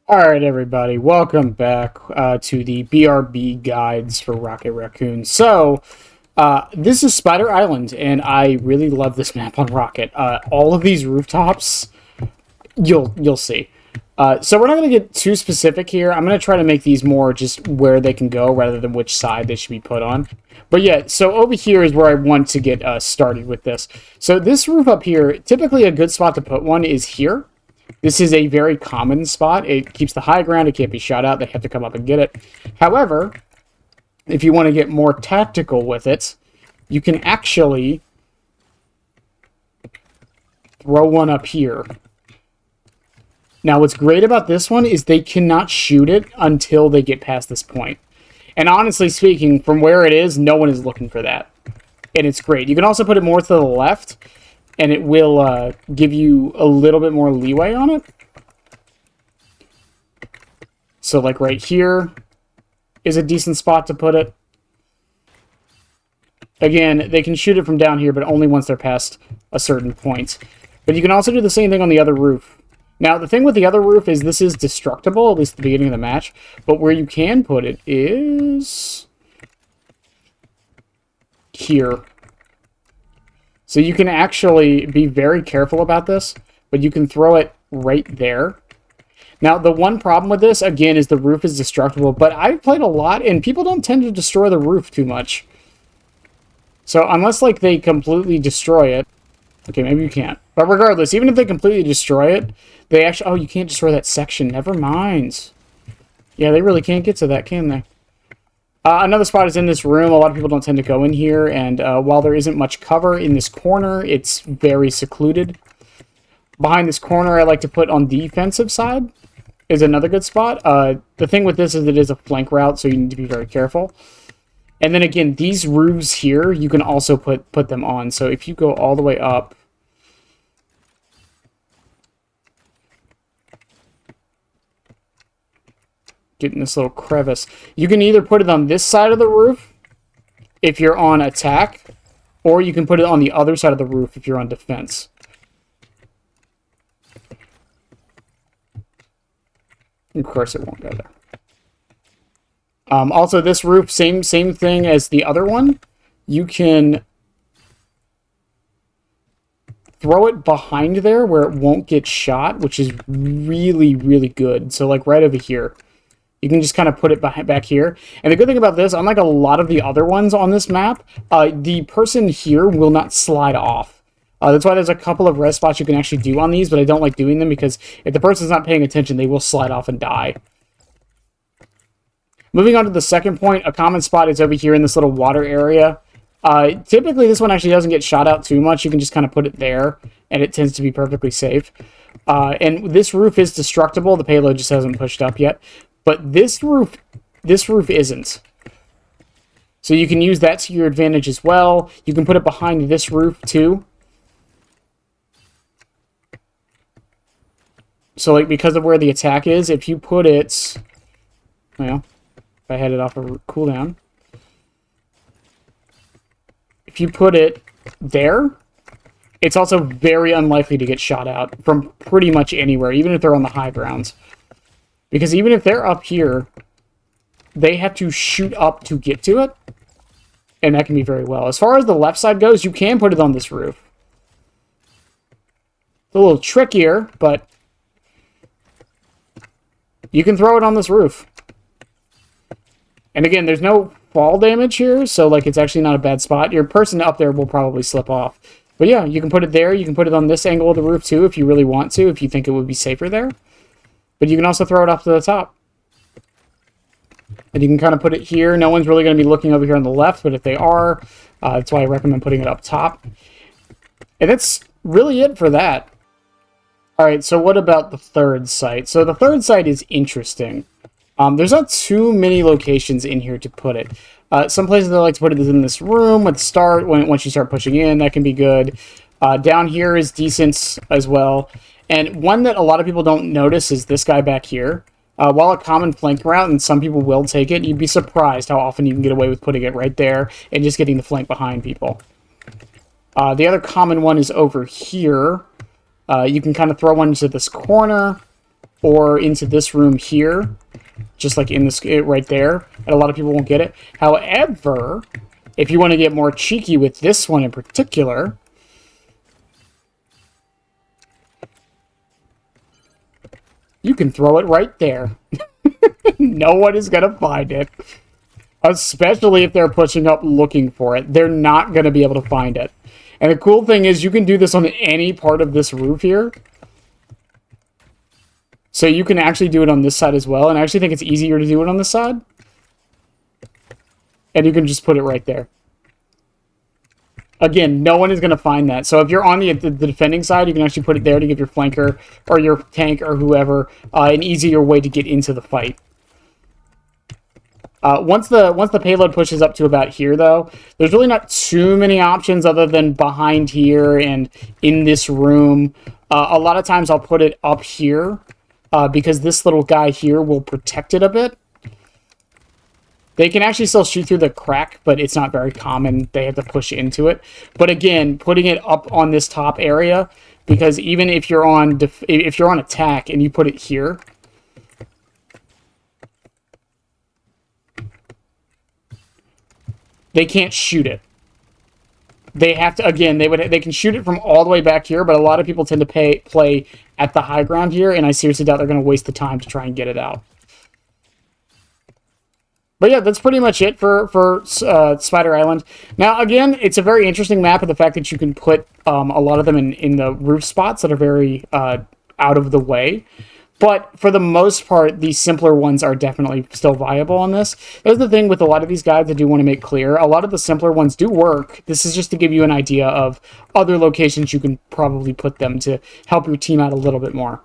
Alright everybody, welcome back to the BRB guides for Rocket Raccoon. This is Spider Island, and I really love this map on Rocket. All of these rooftops, you'll see. So we're not going to get too specific here. I'm going to try to make these more just where they can go rather than which side they should be put on. But yeah, so over here is where I want to get started with this. So this roof up here, typically a good spot to put one is here. This is a very common spot. It keeps the high ground. It can't be shot out. They have to come up and get it. However, if you want to get more tactical with it, you can actually throw one up here. Now, what's great about this one is they cannot shoot it until they get past this point. And honestly speaking, from where it is, no one is looking for that. And it's great. You can also put it more to the left, and it will give you a little bit more leeway on it. So, like right here is a decent spot to put it. Again, they can shoot it from down here, but only once they're past a certain point. But you can also do the same thing on the other roof. Now, the thing with the other roof is this is destructible, at least at the beginning of the match. But where you can put it is here. So you can actually be very careful about this, but you can throw it right there. Now, the one problem with this, again, is the roof is destructible, but I've played a lot, and people don't tend to destroy the roof too much. So unless, like, they completely destroy it, okay, maybe you can't. But regardless, even if they completely destroy it, they actually, oh, you can't destroy that section, never mind. Yeah, they really can't get to that, can they? Another spot is in this room. A lot of people don't tend to go in here, and while there isn't much cover in this corner, it's very secluded. Behind this corner, I like to put on the defensive side is another good spot. The thing with this is it is a flank route, so you need to be very careful. And then again, these roofs here, you can also put them on. So if you go all the way up, getting this little crevice. You can either put it on this side of the roof if you're on attack, or you can put it on the other side of the roof if you're on defense. Of course, it won't go there. Also, this roof, same thing as the other one. You can throw it behind there where it won't get shot, which is really, really good. So, like right over here. You can just kind of put it back here. And the good thing about this, unlike a lot of the other ones on this map, the person here will not slide off. That's why there's a couple of res spots you can actually do on these, but I don't like doing them because if the person's not paying attention, they will slide off and die. Moving on to the second point, a common spot is over here in this little water area. Typically, this one actually doesn't get shot out too much. You can just kind of put it there, and it tends to be perfectly safe. And this roof is destructible. The payload just hasn't pushed up yet. But this roof isn't. So you can use that to your advantage as well. You can put it behind this roof too. So like because of where the attack is, if you put it, well, if I had it off a cooldown, if you put it there, it's also very unlikely to get shot out from pretty much anywhere, even if they're on the high grounds. Because even if they're up here, they have to shoot up to get to it. And that can be very well. As far as the left side goes, you can put it on this roof. It's a little trickier, but you can throw it on this roof. And again, there's no fall damage here, so like it's actually not a bad spot. Your person up there will probably slip off. But yeah, you can put it there. You can put it on this angle of the roof too if you really want to, if you think it would be safer there. But you can also throw it up to the top. And you can kind of put it here. No one's really going to be looking over here on the left, but if they are, that's why I recommend putting it up top. And that's really it for that. Alright, so what about the third site? So the third site is interesting. There's not too many locations in here to put it. Some places I like to put it is in this room at the start, once you start pushing in, that can be good. Down here is decent as well. And one that a lot of people don't notice is this guy back here. While a common flank route, and some people will take it, you'd be surprised how often you can get away with putting it right there and just getting the flank behind people. The other common one is over here. You can kind of throw one into this corner. or into this room here, just like in this right there, and a lot of people won't get it. However, if you want to get more cheeky with this one in particular, you can throw it right there. No one is going to find it. Especially if they're pushing up looking for it. They're not going to be able to find it. And the cool thing is you can do this on any part of this roof here. So you can actually do it on this side as well. And I actually think it's easier to do it on this side. And you can just put it right there. Again, no one is going to find that. So if you're on the defending side, you can actually put it there to give your flanker or your tank or whoever an easier way to get into the fight. Once the payload pushes up to about here, though, there's really not too many options other than behind here and in this room. A lot of times I'll put it up here because this little guy here will protect it a bit. They can actually still shoot through the crack, but it's not very common. They have to push into it. But again, putting it up on this top area, because even if you're on attack and you put it here, they can't shoot it. They have to, again, they can shoot it from all the way back here, but a lot of people tend to play at the high ground here, and I seriously doubt they're going to waste the time to try and get it out. But yeah, that's pretty much it for Spider Island. Now, again, it's a very interesting map of the fact that you can put a lot of them in the roof spots that are very out of the way. But for the most part, the simpler ones are definitely still viable on this. There's the thing with a lot of these guides I do want to make clear. A lot of the simpler ones do work. This is just to give you an idea of other locations you can probably put them to help your team out a little bit more.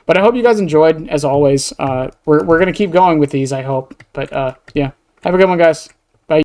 But I hope you guys enjoyed, as always. We're going to keep going with these, I hope. But, yeah. Have a good one, guys.